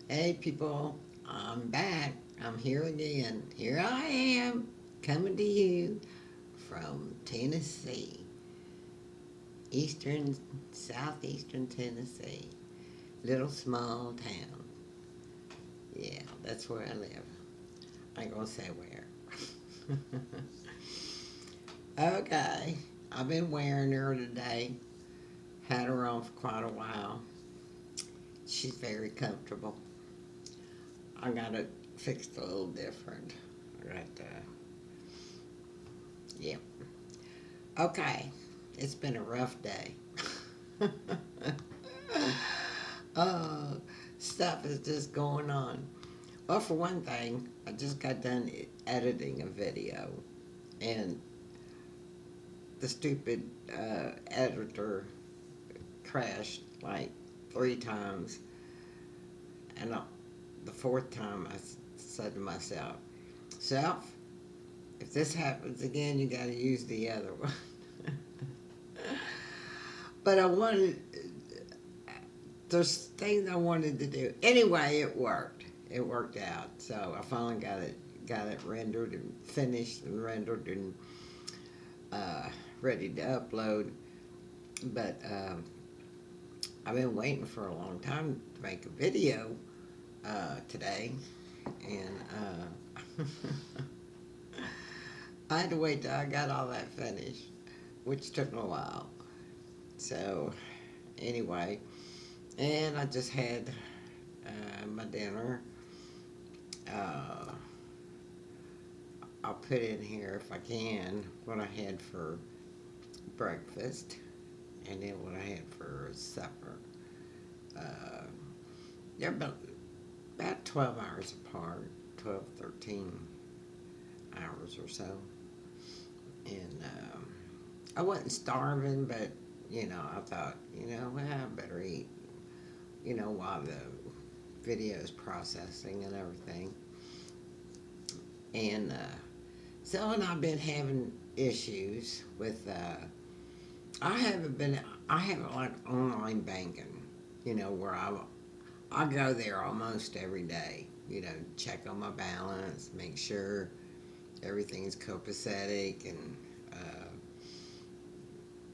Hey people, I'm back. I'm here again. Here I am, coming to you from Tennessee, eastern, southeastern Tennessee, little small town. Yeah, that's where I live. I ain't gonna say where. Okay, I've been wearing her today. Had her on for quite a while. She's very comfortable. I got it fixed a little different. Right there. Yep. Okay, it's been a rough day. Oh, stuff is just going on. Well, for one thing, I just got done editing a video, and the stupid editor crashed like 3 times, and the fourth time said to myself, "Self, if this happens again, you got to use the other one." But I wanted there's things I wanted to do. Anyway, it worked. It worked out. So I finally got it rendered and finished and rendered and uh, ready to upload. But I've been waiting for a long time to make a video today, and I had to wait till I got all that finished, which took a while. So anyway, and I just had my dinner. Uh, I'll put in here if I can what I had for breakfast and then what I had for supper. Uh, they're about 12 hours apart, 12, 13 hours or so. And I wasn't starving, but, I thought, well, I better eat, while the video is processing and everything. And so, and I've been having issues with I haven't like online banking, where I go there almost every day, check on my balance, make sure everything's copacetic, and uh,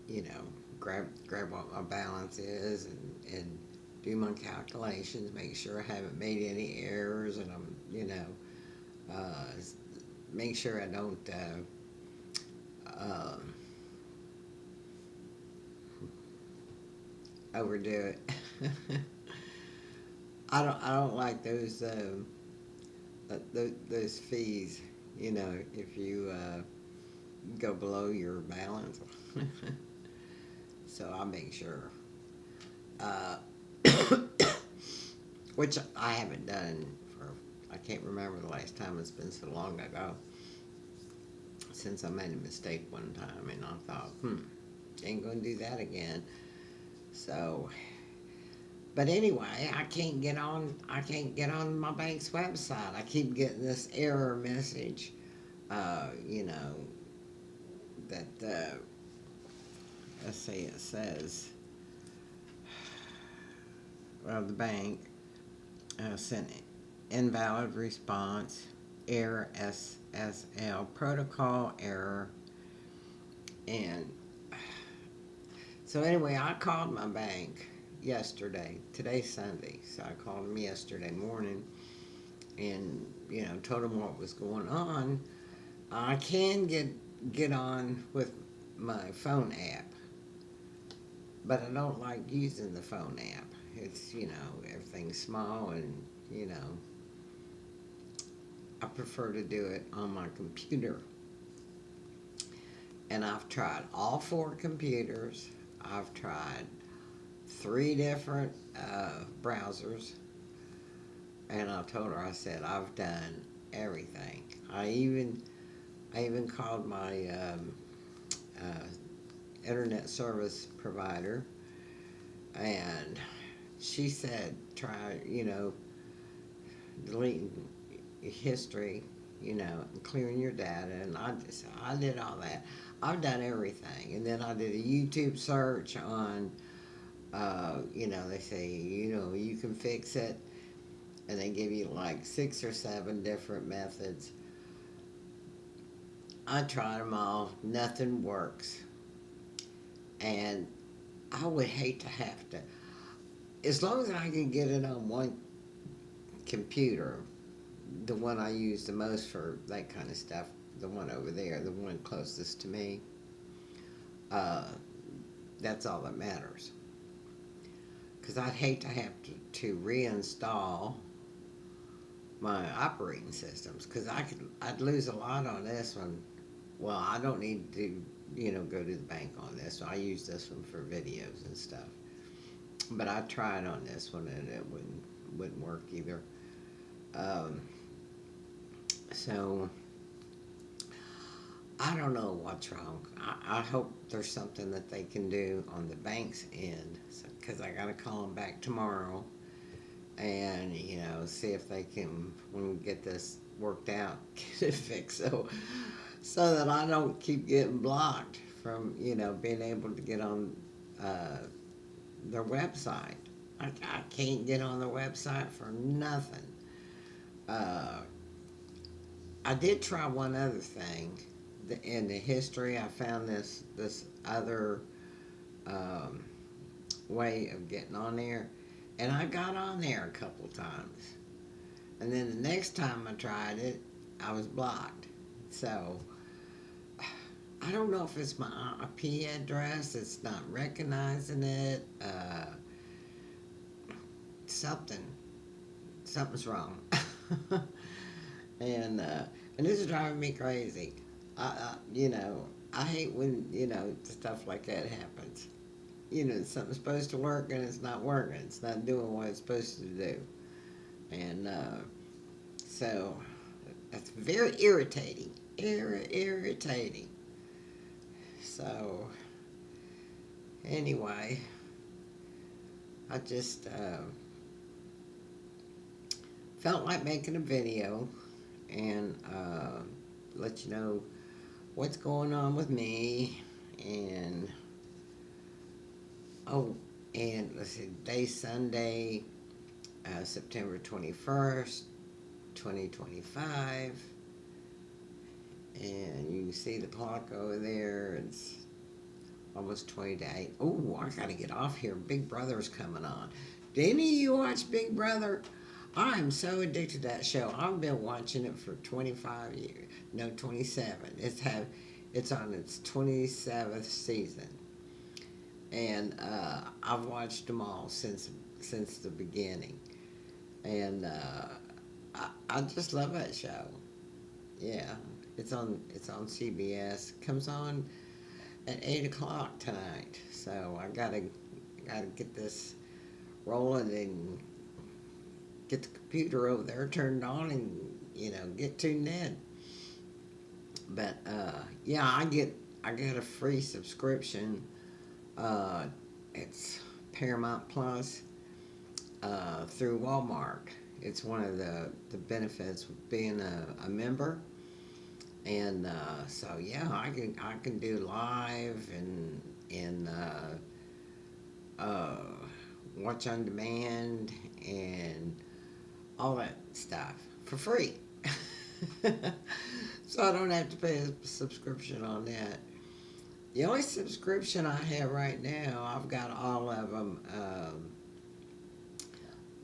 you know, grab what my balance is, and do my calculations, make sure I haven't made any errors, and I'm, uh, make sure I don't overdo it. I don't like those fees. If you go below your balance, so I make sure. Uh, which I haven't done for. I can't remember the last time. It's been so long ago since I made a mistake one time, and I thought, ain't gonna do that again. So, but anyway, I can't get on. I can't get on my bank's website. I keep getting this error message. Uh, you know that. Let's see. It says, well, the bank sent invalid response, error SSL protocol error, and so anyway, I called my bank yesterday. Today's Sunday, so I called them yesterday morning and told them what was going on. I can get on with my phone app, but I don't like using the phone app. It's everything's small, and you know I prefer to do it on my computer. And I've tried all four computers. I've tried three different browsers, and I told her, I said, I've done everything. I even called my uh, internet service provider, and she said, try, deleting history, and clearing your data. And I did all that. I've done everything. And then I did a YouTube search on, they say, you can fix it. and they give you like 6 or 7 different methods. I tried them all, nothing works. And I would hate to have to, as long as I can get it on one computer, the one I use the most for that kind of stuff, the one over there, the one closest to me, uh, that's all that matters. Because I'd hate to have to reinstall my operating systems because I'd lose a lot on this one. Well, I don't need to go to the bank on this. So I use this one for videos and stuff. But I tried on this one and it wouldn't work either. Um, so I don't know what's wrong. I hope there's something that they can do on the bank's end because I got to call them back tomorrow and see if they can, when we get this worked out, get it fixed so that I don't keep getting blocked from being able to get on their website. I can't get on their website for nothing. I did try one other thing. In the history, I found this other way of getting on there, and I got on there a couple times. And then the next time I tried it, I was blocked. So I don't know if it's my IP address. It's not recognizing it. Something's wrong. And this is driving me crazy. I hate when stuff like that happens. Something's supposed to work and it's not working. It's not doing what it's supposed to do, and so that's very irritating. Irritating. So anyway, I just felt like making a video and let you know what's going on with me. And let's see, today's Sunday, September 21st, 2025. And you can see the clock over there. It's almost 20 to 8. Oh, I gotta get off here. Big Brother's coming on. Do any of you watch Big Brother? I am so addicted to that show. I've been watching it for 25 years. No, 27. It's on its 27th season. And I've watched them all since the beginning. And I just love that show. Yeah. It's on CBS. Comes on at 8 o'clock tonight. So I gotta get this rolling and get the computer over there turned on and get tuned in. But yeah, I get a free subscription. It's Paramount Plus through Walmart. It's one of the benefits of being a member. And so yeah, I can do live and watch on demand and all that stuff for free. So I don't have to pay a subscription on that. The only subscription I have right now, I've got all of them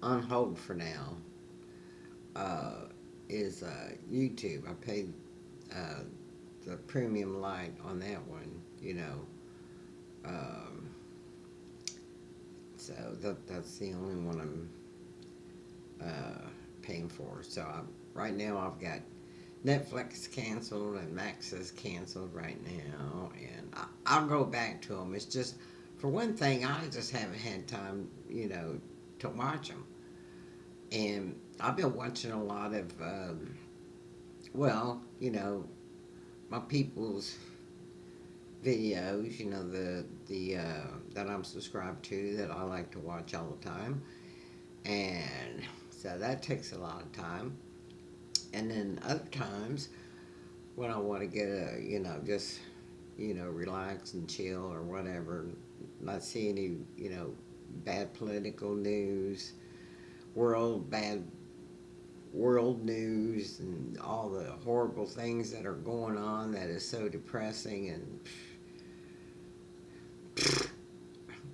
on hold for now, is YouTube. I paid the premium light on that one, so that's the only one I'm paying for. So right now I've got Netflix canceled and Max is canceled right now, and I'll go back to them. It's just, for one thing, I just haven't had time, to watch them. And I've been watching a lot of, my people's videos, the that I'm subscribed to, that I like to watch all the time. And so that takes a lot of time. And then other times when I want to get just, relax and chill or whatever, not see any, bad political news, bad world news and all the horrible things that are going on that is so depressing, and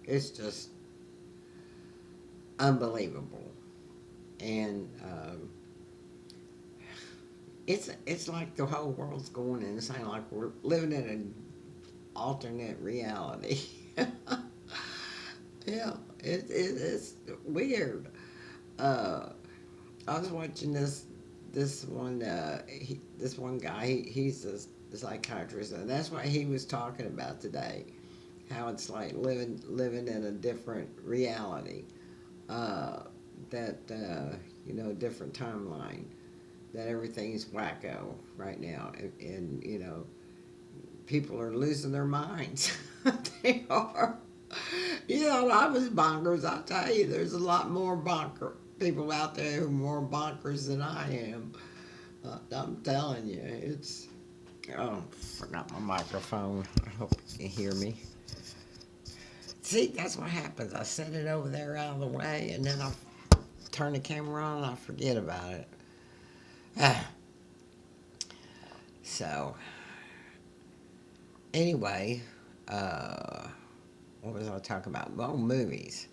it's just unbelievable. And it's like the whole world's going insane, like we're living in an alternate reality. Yeah, it's weird. Uh, I was watching this one guy. He's a psychiatrist, and that's what he was talking about today. How it's like living in a different reality. Uh, that different timeline. That everything's wacko right now, and people are losing their minds. They are. I was bonkers. I tell you, there's a lot more bonker people out there who are more bonkers than I am. I'm telling you, it's. Oh, forgot my microphone. I hope you can hear me. See, that's what happens. I set it over there out of the way, and then I turn the camera on and I forget about it. Ah, so, anyway, uh, what was I talking about? Well, movies.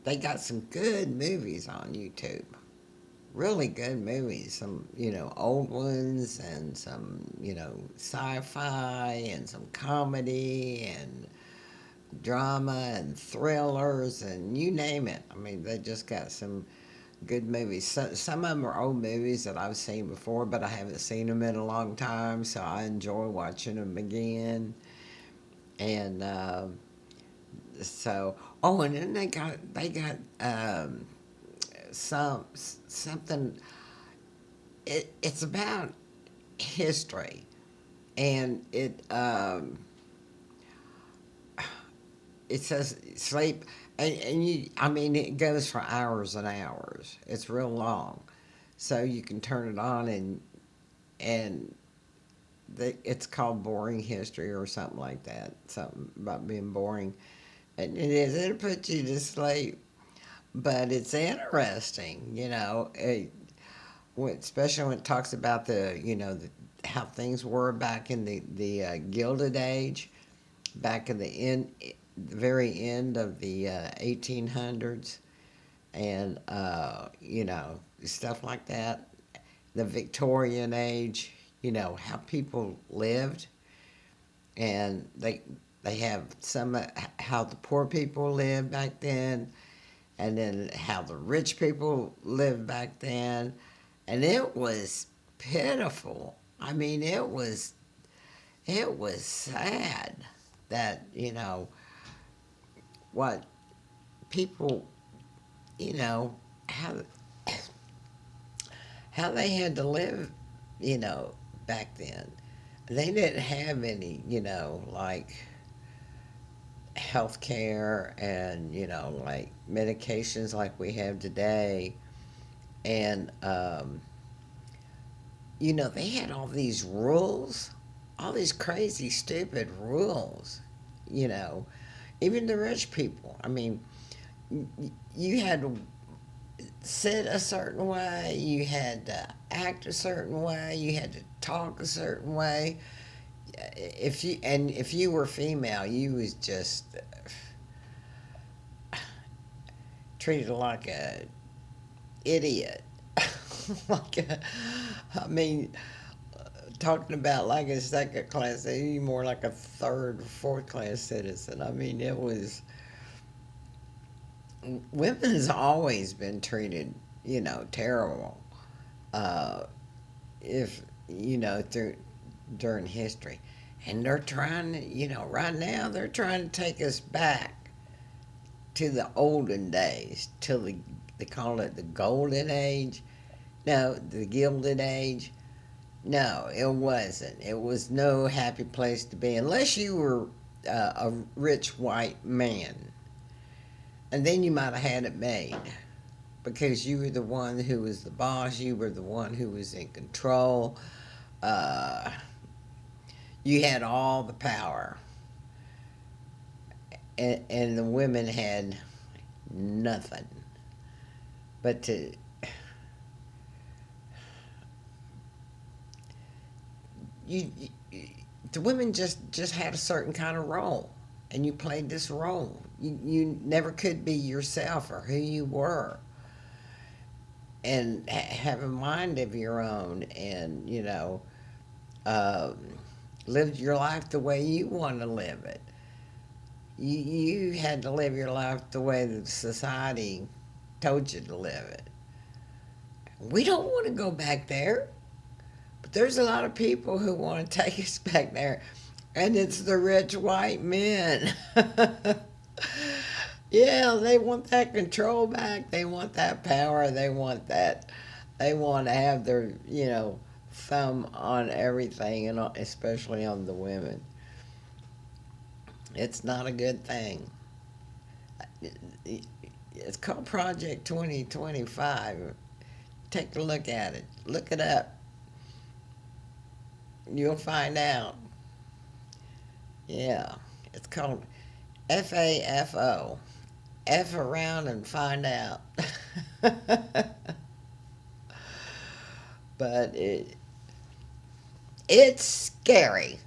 They got some good movies on YouTube. Really good movies. Some, old ones, and some, sci-fi, and some comedy, and drama, and thrillers, and you name it. I mean, they just got some good movies. Some of them are old movies that I've seen before, but I haven't seen them in a long time, so I enjoy watching them again. And so, oh, and then they got something. It's about history, and it says sleep, and I mean, it goes for hours and hours. It's real long, so you can turn it on, and it's called boring history or something like that. Something about being boring, and it'll put you to sleep. But it's interesting, especially when it talks about how things were back in the Gilded Age, back in the very end of the 1800s, and stuff like that. The Victorian Age, how people lived, and they have some how the poor people lived back then, and then how the rich people lived back then, and it was pitiful. I mean, it was sad that what people, you know how how they had to live, you know back then. They didn't have any, like health care, and like medications like we have today. And they had all these rules, all these crazy stupid rules. you know Even the rich people, I mean, you had to sit a certain way, you had to act a certain way, you had to talk a certain way. If you were female, you was just treated like a idiot. like a, I mean, talking about like a second class, you more like a third or fourth class citizen. I mean, it was women's always been treated, terrible. Uh, if through during history, and they're trying to, right now they're trying to take us back to the olden days, till they call it the golden age. No, the gilded age. No, it wasn't. It was no happy place to be unless you were a rich white man, and then you might have had it made because you were the one who was the boss. You were the one who was in control. Uh, you had all the power, and the women had nothing but to you the women just had a certain kind of role, and you played this role. You never could be yourself or who you were, and have a mind of your own, and um, live your life the way you want to live it. You had to live your life the way that society told you to live it. We don't want to go back there, but there's a lot of people who want to take us back there, and it's the rich white men. Yeah, they want that control back. They want that power. They want that. They want to have their, thumb on everything, and especially on the women. It's not a good thing. It's called Project 2025. Take a look at it. Look it up. You'll find out. Yeah, it's called FAFO. F around and find out. But it's scary.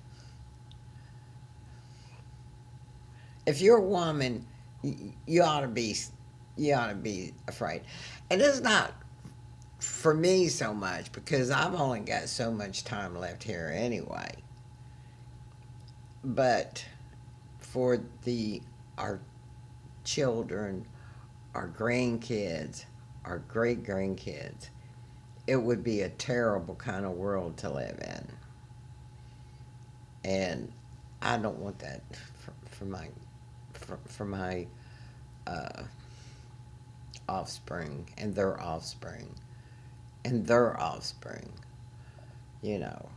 If you're a woman, you ought to be afraid. And it's not for me so much because I've only got so much time left here anyway. But for the our children, our grandkids, our great grandkids, it would be a terrible kind of world to live in. And I don't want that for my uh, offspring and their offspring and their offspring. You know,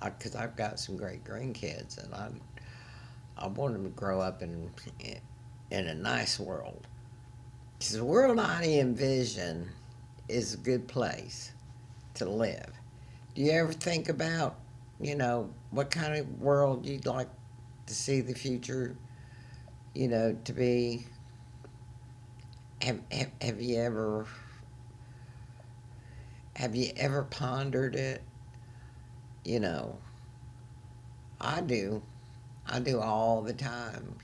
because I've got some great grandkids, and I want them to grow up in a nice world. Because the world I envision is a good place to live. Do you ever think about, what kind of world you'd like to see the future, to be? Have you ever pondered it? You know, I do. I do all the time.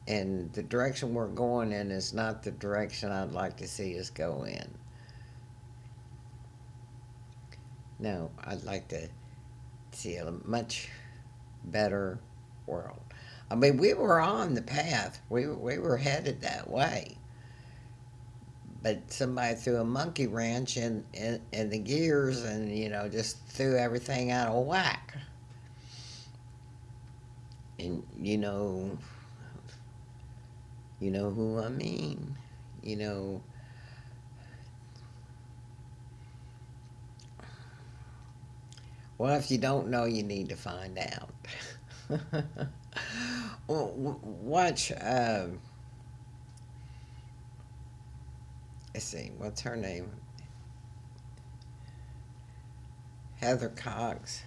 And the direction we're going in is not the direction I'd like to see us go in. No, I'd like to see a much better world. I mean, we were on the path. We were headed that way. But somebody threw a monkey wrench in the gears, and just threw everything out of whack. And you know who I mean. You know, well, if you don't know, you need to find out. Well, watch. Let's see, what's her name? Heather Cox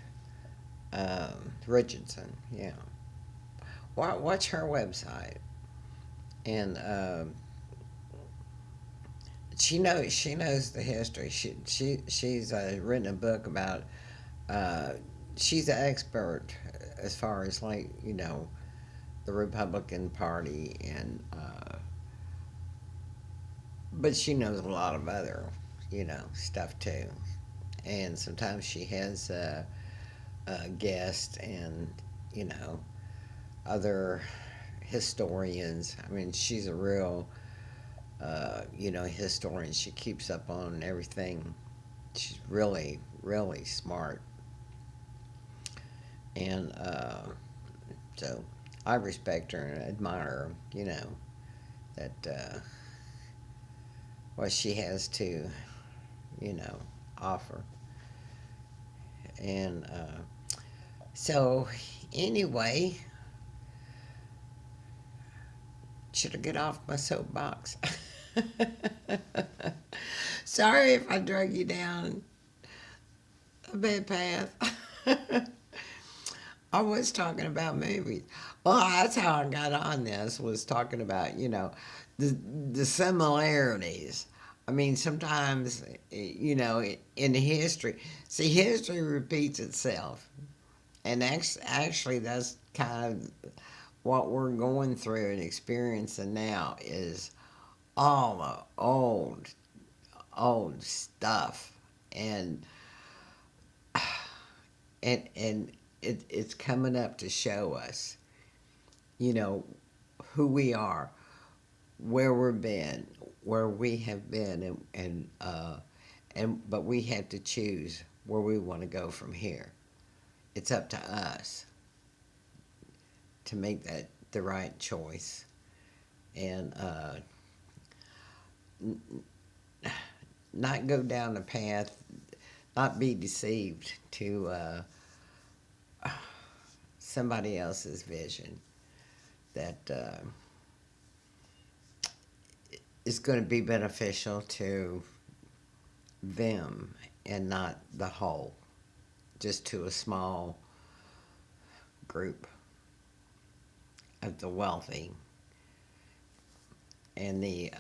Richardson. Yeah, watch her website, and she knows the history. She's written a book about. Uh, she's an expert as far as the Republican Party, and but she knows a lot of other stuff too. And sometimes she has guests and other historians. I mean, she's a real historian. She keeps up on everything. She's really, really smart. And so I respect her and admire her, that what she has to, offer. And so, anyway, should I get off my soapbox? Sorry if I drug you down a bad path. I was talking about movies. Well, that's how I got on this, was talking about, the similarities I mean, sometimes, in history, see, history repeats itself. And actually, that's kind of what we're going through and experiencing now is all the old stuff. And, it's coming up to show us, you know, who we are, where we've been, where we have been, but we have to choose where we want to go from here. It's up to us to make that the right choice, and not go down the path, not be deceived to somebody else's vision that is going to be beneficial to them and not the whole, just to a small group of the wealthy and the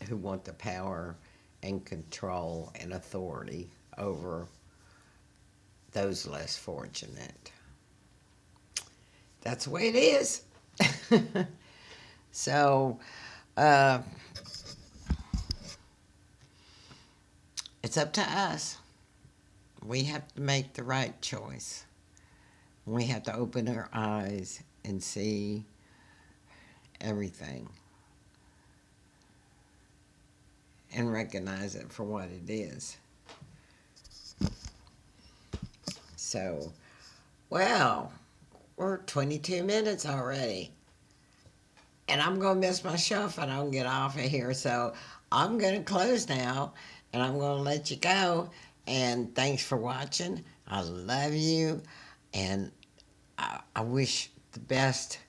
who want the power and control and authority over those less fortunate. That's the way it is. So uh, it's up to us. We have to make the right choice. We have to open our eyes and see everything and recognize it for what it is. So, well, we're 22 minutes already. And I'm going to miss my show if I don't get off of here. So, I'm going to close now and I'm going to let you go. And thanks for watching. I love you. And I wish the best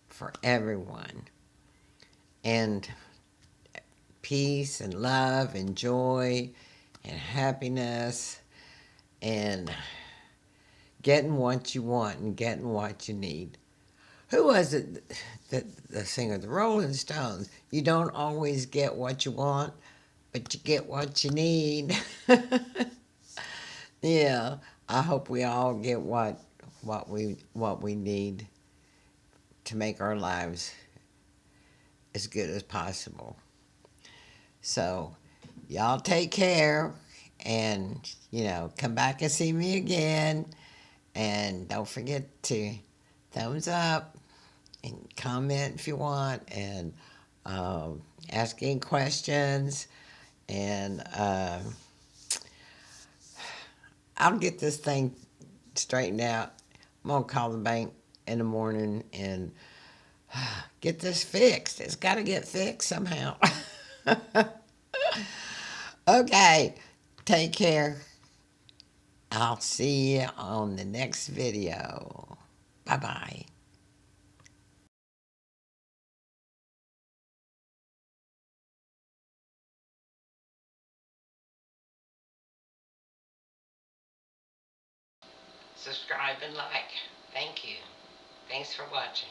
for everyone. And peace and love and joy and happiness and getting what you want and getting what you need. Who was it that the singer, the Rolling Stones? You don't always get what you want, but you get what you need. Yeah, I hope we all get what we need to make our lives as good as possible. So, y'all take care and, come back and see me again. And don't forget to thumbs up and comment if you want and ask any questions. And I'll get this thing straightened out. I'm going to call the bank in the morning and get this fixed. It's got to get fixed somehow. Okay, take care. I'll see you on the next video. Bye-bye. Subscribe and like. Thank you. Thanks for watching.